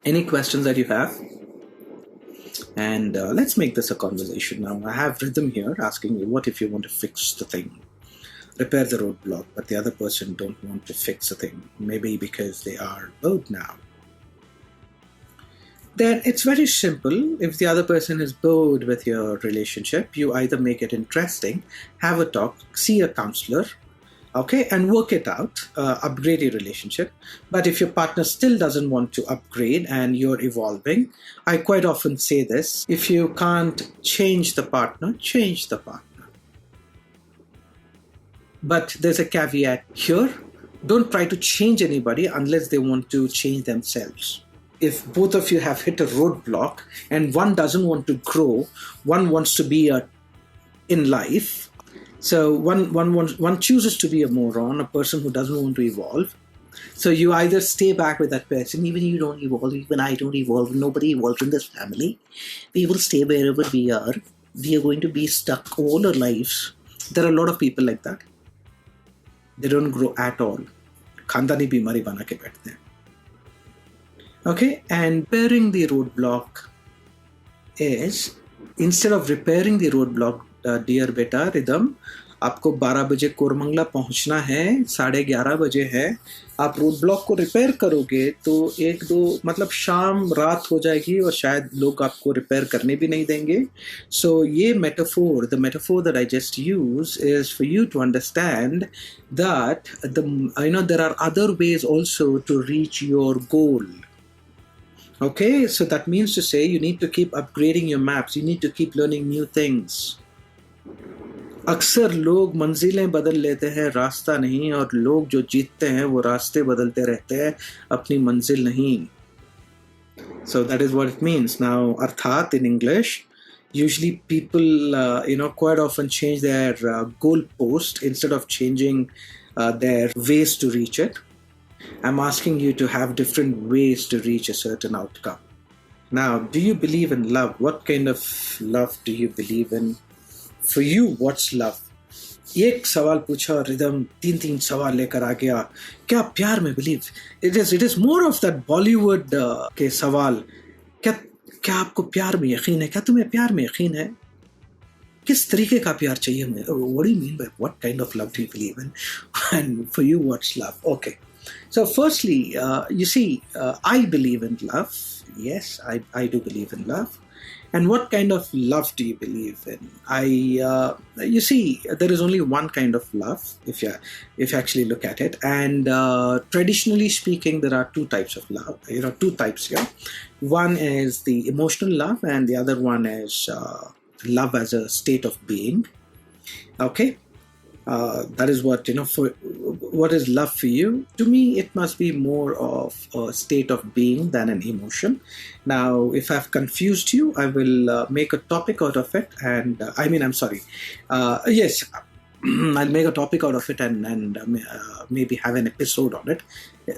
Any questions that you have? And let's make this a conversation now. I have Rhythm here asking you, what if you want to fix the thing? Repair the roadblock, but the other person don't want to fix the thing. Maybe because they are bored now. Then it's very simple. If the other person is bored with your relationship, you either make it interesting, have a talk, see a counselor, okay, and work it out, upgrade your relationship. But if your partner still doesn't want to upgrade and you're evolving, I quite often say this: if you can't change the partner, change the partner. But there's a caveat here: don't try to change anybody unless they want to change themselves. If both of you have hit a roadblock and one doesn't want to grow, one wants to be in life. So one chooses to be a moron, a person who doesn't want to evolve. So you either stay back with that person, even you don't evolve, even I don't evolve, nobody evolves in this family. We will stay wherever we are. We are going to be stuck all our lives. There are a lot of people like that. They don't grow at all. खानदानी बीमारी बना के बैठते हैं. Okay, and repairing the roadblock is, instead of repairing the roadblock, dear beta Rhythm, आपको 12 बजे कोरमंगला पहुंचना है, 11:30 बजे है. आप रोड ब्लॉक को रिपेयर करोगे तो एक दो मतलब शाम रात हो जाएगी और शायद लोग आपको रिपेयर करने भी नहीं देंगे. सो ये metaphor, the metaphor that I just use is for you to understand that there are other ways also to reach your goal. Okay, so that means to say you need to keep upgrading your maps, you need to keep learning new things. अक्सर लोग मंजिलें बदल लेते हैं, रास्ता नहीं, और लोग जो जीतते हैं वो रास्ते बदलते रहते हैं, अपनी मंजिल नहीं. So that is what it means. Now, अर्थात in English, usually people quite often change their goal post instead of changing their ways to reach it. I'm asking you to have different ways to reach a certain outcome. Now, do you believe in love? What kind of love do you believe in? For you, what's love? एक सवाल पूछा rhythm, तीन सवाल लेकर आ गया. क्या प्यार में believe? It is more of that Bollywood के सवाल. क्या आपको प्यार में यकीन है? क्या तुम्हें प्यार में यकीन है? किस तरीके का प्यार चाहिए हमें? What do you mean by what kind of love do you believe in? And for you, what's love? Okay. So firstly, you see, I believe in love. Yes, I do believe in love. And what kind of love do you believe in? You see, there is only one kind of love if you actually look at it. And traditionally speaking, there are two types of love. Two types here. One is the emotional love, and the other one is love as a state of being. Okay. That is what, for what is love for you? To me, it must be more of a state of being than an emotion. Now, if I've confused you, I will make a topic out of it. And I'm sorry. Yes, I'll make a topic out of it and maybe have an episode on it.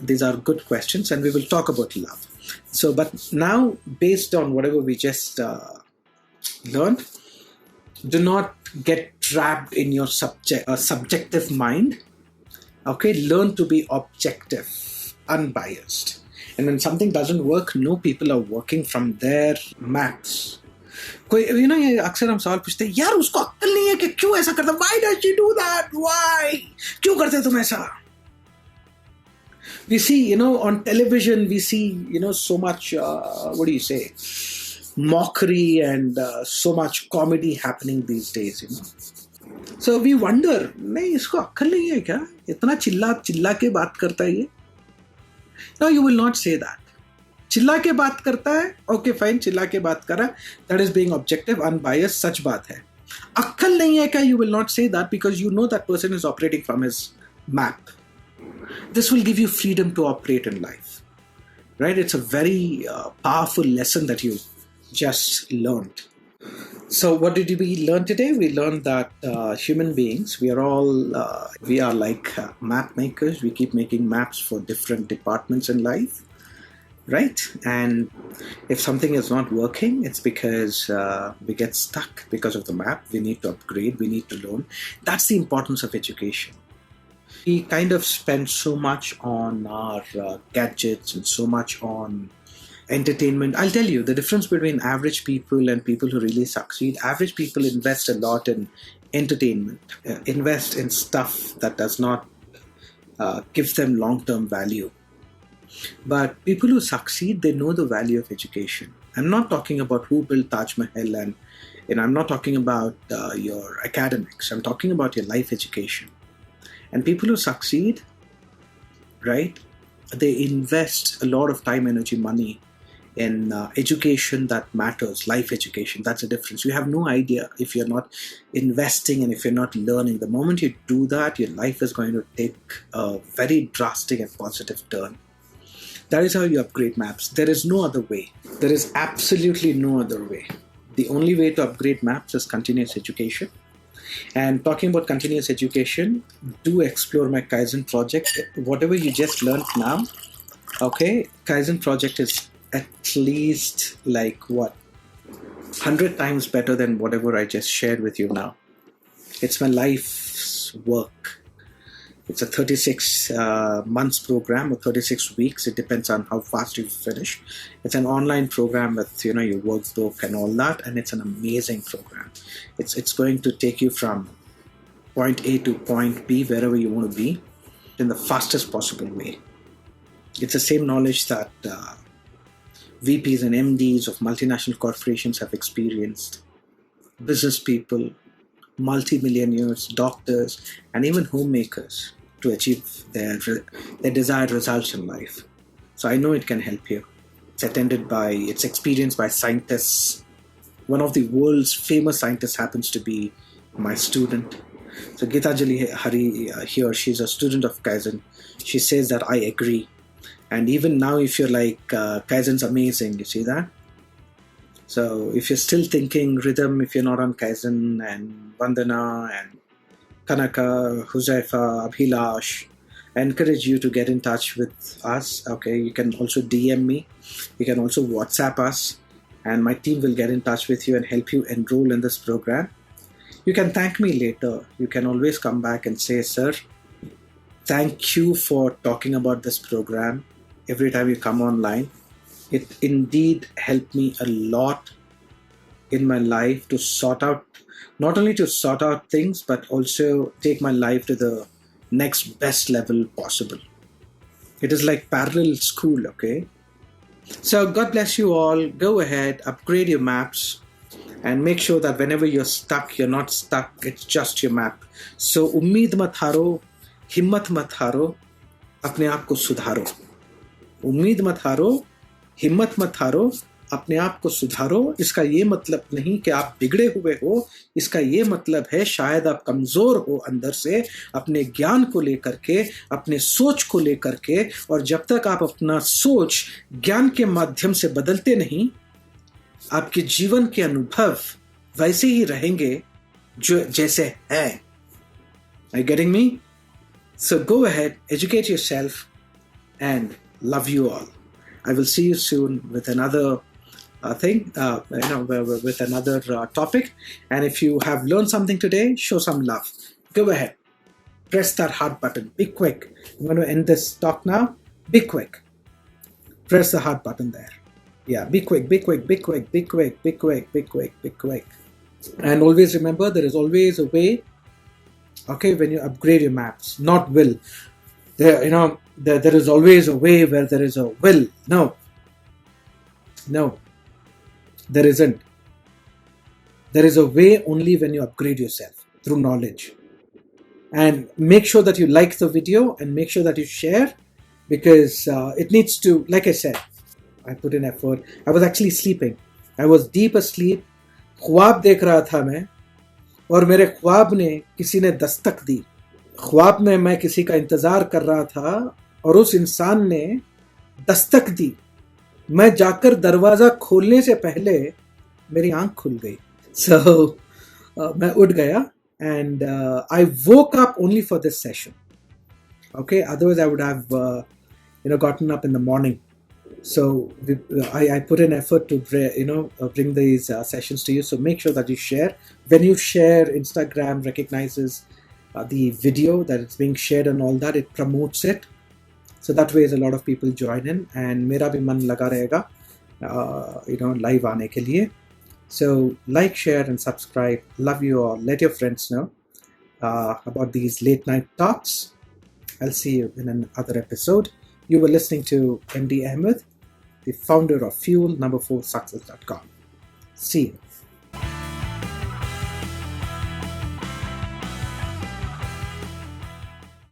These are good questions, and we will talk about love. So, but now, based on whatever we just learned, do not get trapped in your subjective mind. Okay, learn to be objective, unbiased. And when something doesn't work, no people are working from their maps. कोई ये अक्सर हम सवाल पूछते हैं, यार उसको अक्ल नहीं है कि क्यों ऐसा करता? Why does she do that? Why? क्यों करते तुम ऐसा? We see, on television, we see, so much, what do you say? Mockery and so much comedy happening these days, So we wonder, नहीं इसको अक्ल नहीं है क्या? इतना चिल्ला के बात करता है ये? No, you will not say that. चिल्ला के बात करता है, okay fine, चिल्ला के बात कर रहा है, that is being objective, unbiased, सच बात है. अक्ल नहीं है क्या? You will not say that because you know that person is operating from his map. This will give you freedom to operate in life, right? It's a very powerful lesson that you just learned. So what did we learn today? We learned that human beings, we are like map makers. We keep making maps for different departments in life, right? And if something is not working, it's because we get stuck because of the map. We need to upgrade, we need to learn. That's the importance of education. We kind of spend so much on our gadgets and so much on entertainment. I'll tell you the difference between average people and people who really succeed. Average people invest a lot in entertainment, invest in stuff that does not give them long-term value. But people who succeed, they know the value of education. I'm not talking about who built Taj Mahal, and I'm not talking about your academics. I'm talking about your life education. And people who succeed, right, they invest a lot of time, energy, money in education that matters, life education. That's the difference. You have no idea if you're not investing and if you're not learning. The moment you do that, your life is going to take a very drastic and positive turn. That is how you upgrade maps. There is no other way. There is absolutely no other way. The only way to upgrade maps is continuous education. And talking about continuous education, do explore my Kaizen project. Whatever you just learned now, okay, Kaizen project is at least like 100 times better than whatever I just shared with you now. It's my life's work. It's a 36 months program or 36 weeks. It depends on how fast you finish. It's an online program with your workbook and all that, and it's an amazing program. It's going to take you from point A to point B, wherever you want to be, in the fastest possible way. It's the same knowledge that VPs and MDs of multinational corporations have experienced, business people, multi-millionaires, doctors, and even homemakers to achieve their desired results in life. So I know it can help you. It's experienced by scientists. One of the world's famous scientists happens to be my student. So Gitanjali Hari here, she's a student of Kaizen. She says that I agree. And even now, if you're like, Kaizen's amazing, you see that? So if you're still thinking rhythm, if you're not on Kaizen, and Vandana and Kanaka, Huzaifa, Abhilash, I encourage you to get in touch with us. Okay, you can also DM me. You can also WhatsApp us, and my team will get in touch with you and help you enroll in this program. You can thank me later. You can always come back and say, sir, thank you for talking about this program every time you come online. It indeed helped me a lot in my life to sort out, not only to sort out things, but also take my life to the next best level possible. It is like parallel school, okay? So God bless you all. Go ahead, upgrade your maps, and make sure that whenever you're stuck, you're not stuck. It's just your map. So उम्मीद मत हारो, हिम्मत मत हारो, अपने आप को सुधारो. उम्मीद मत हारो, हिम्मत मत हारो, अपने आप को सुधारो. इसका ये मतलब नहीं कि आप बिगड़े हुए हो. इसका ये मतलब है शायद आप कमज़ोर हो अंदर से, अपने ज्ञान को लेकर के, अपने सोच को लेकर के. और जब तक आप अपना सोच ज्ञान के माध्यम से बदलते नहीं, आपके जीवन के अनुभव वैसे ही रहेंगे जो जैसे हैं. Are you getting me? So go ahead, educate yourself, and love you all. I will see you soon with another with another topic. And if you have learned something today, show some love. Go ahead, press that heart button. Be quick. I'm going to end this talk now. Be quick. Press the heart button there. Yeah, be quick, be quick, be quick, be quick, be quick, be quick, be quick. And always remember, there is always a way. Okay, when you upgrade your maps, not will. There is always a way where there is a will. No, there isn't. There is a way only when you upgrade yourself through knowledge. And make sure that you like the video and make sure that you share, because it needs to, like I said, I put in effort. I was actually sleeping. I was deep asleep. ख्वाब देख रहा था मैं, और मेरे ख्वाब ने किसी ने दस्तक दी. ख्वाब में मैं किसी का इंतज़ार कर रहा था और उस इंसान ने दस्तक दी. मैं जाकर दरवाज़ा खोलने से पहले मेरी आंख खुल गई. So मैं उठ गया, and I woke up only for this session. Okay, otherwise I would have gotten up in the morning. So I put in effort to bring these sessions to you. So make sure that you share. When you share, Instagram recognizes the video that it's being shared and all that. It promotes it. So that way, a lot of people join in, and मेरा भी मन लगा रहेगा. Live आने के लिए. So like, share and subscribe. Love you all. Let your friends know about these late night talks. I'll see you in another episode. You were listening to MD Ahmed, the founder of Fuel4Success.com. See you.